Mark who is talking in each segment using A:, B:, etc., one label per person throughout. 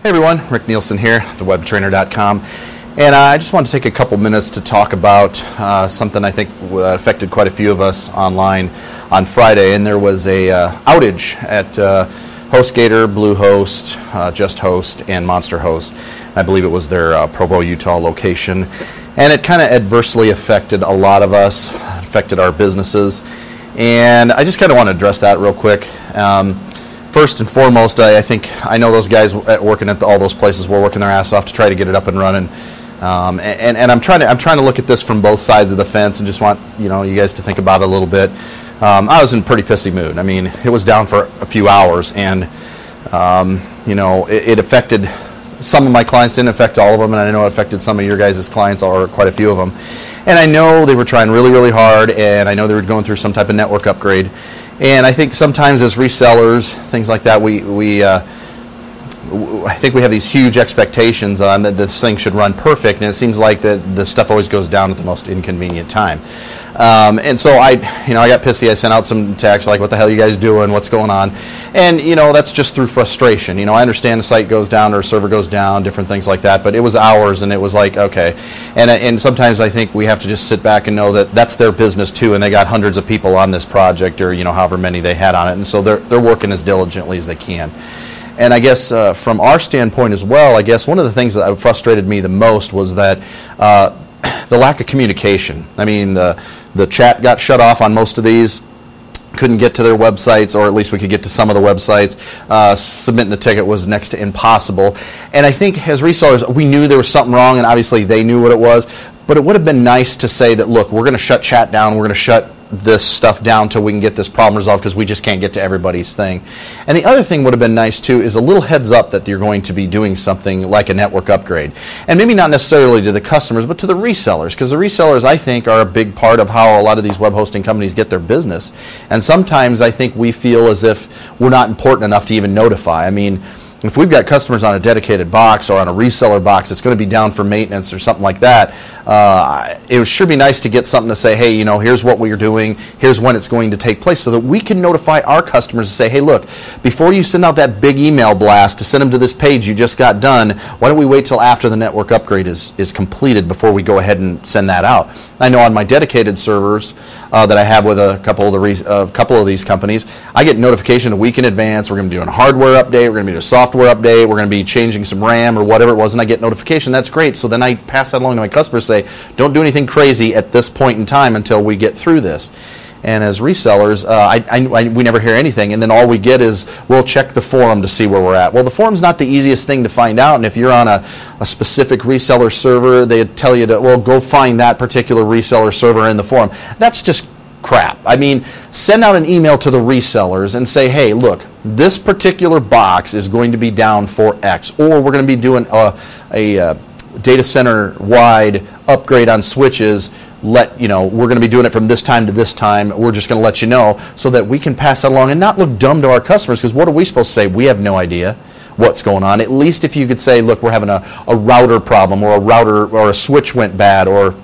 A: Hey everyone, Rick Nielsen here, thewebtrainer.com, and I just wanted to take a couple minutes to talk about something I think affected quite a few of us online on Friday, and there was a outage at Hostgator, BlueHost, JustHost, and MonsterHost. I believe it was their Provo, Utah location, and it kind of adversely affected a lot of us, affected our businesses, and I just kind of want to address that real quick. First and foremost, I know those guys working at all those places were working their ass off to try to get it up and running, and I'm trying to look at this from both sides of the fence and just want you guys to think about it a little bit. I was in a pretty pissy mood. I mean, it was down for a few hours, and it affected some of my clients. Didn't affect all of them, and I know it affected some of your guys' clients, or quite a few of them. And I know they were trying really, really hard, and I know they were going through some type of network upgrade. And I think sometimes as resellers, things like that, I think we have these huge expectations on that this thing should run perfect, and it seems like that the stuff always goes down at the most inconvenient time. And so I got pissy. I sent out some texts like, "What the hell are you guys doing? What's going on?" And that's just through frustration. I understand the site goes down or a server goes down, different things like that. But it was hours, and it was like, okay. And sometimes I think we have to just sit back and know that that's their business too, and they got hundreds of people on this project, or however many they had on it, and so they're working as diligently as they can. And I guess from our standpoint as well, I guess one of the things that frustrated me the most was that the lack of communication. I mean, the chat got shut off on most of these. Couldn't get to their websites, or at least we could get to some of the websites. Submitting a ticket was next to impossible. And I think as resellers, we knew there was something wrong, and obviously they knew what it was. But it would have been nice to say that, look, we're going to shut chat down. We're going to shut this stuff down until we can get this problem resolved, because we just can't get to everybody's thing. And the other thing would have been nice too is a little heads up that you're going to be doing something like a network upgrade, and maybe not necessarily to the customers, but to the resellers, because the resellers, I think, are a big part of how a lot of these web hosting companies get their business. And sometimes I think we feel as if we're not important enough to even notify. I mean, if we've got customers on a dedicated box or on a reseller box that's going to be down for maintenance or something like that, it would sure be nice to get something to say, hey, here's what we're doing, here's when it's going to take place, so that we can notify our customers and say, hey, look, before you send out that big email blast to send them to this page you just got done, why don't we wait till after the network upgrade is completed before we go ahead and send that out. I know on my dedicated servers that I have with a couple of these companies, I get notification a week in advance. We're going to be doing a hardware update, we're going to be doing a software update, we're going to be changing some RAM or whatever it was, and I get notification. That's great. So then I pass that along to my customers, say, don't do anything crazy at this point in time until we get through this. And as resellers, we never hear anything, and then all we get is, we'll check the forum to see where we're at. Well, the forum's not the easiest thing to find out, and if you're on a specific reseller server, they tell you to, well, go find that particular reseller server in the forum. That's just crap. I mean, send out an email to the resellers and say, hey, look, this particular box is going to be down for X, or we're going to be doing a data center wide upgrade on switches. We're going to be doing it from this time to this time. We're just going to let you know, so that we can pass that along and not look dumb to our customers, because what are we supposed to say? We have no idea what's going on. At least if you could say, look, we're having a router problem, or a router or a switch went bad, or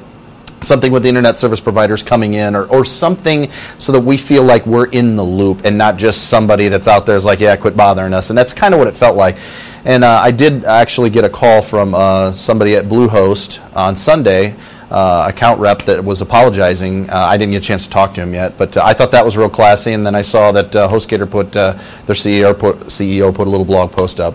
A: something with the internet service providers coming in, or something, so that we feel like we're in the loop and not just somebody that's out there is like, yeah, quit bothering us. And that's kind of what it felt like. And I did actually get a call from somebody at BlueHost on Sunday, account rep, that was apologizing. I didn't get a chance to talk to him yet, but I thought that was real classy. And then I saw that Hostgator put their CEO put a little blog post up.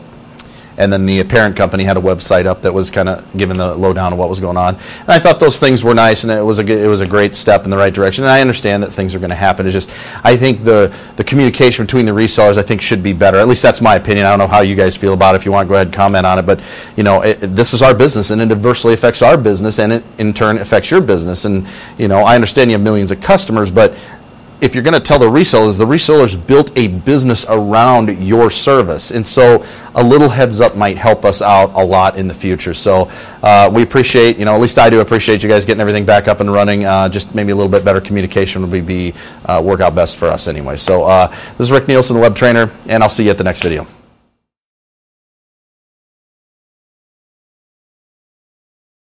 A: And then the parent company had a website up that was kind of giving the lowdown of what was going on. And I thought those things were nice, and it was a great step in the right direction. And I understand that things are going to happen. It's just, I think the communication between the resellers, I think, should be better. At least that's my opinion. I don't know how you guys feel about it. If you want, go ahead and comment on it. But this is our business, and it adversely affects our business, and it in turn affects your business. And I understand you have millions of customers, but if you're going to tell the resellers built a business around your service. And so a little heads up might help us out a lot in the future. So we appreciate, at least I do appreciate you guys getting everything back up and running. Just maybe a little bit better communication would work out best for us anyway. So this is Rick Nielsen, the Web Trainer, and I'll see you at the next video.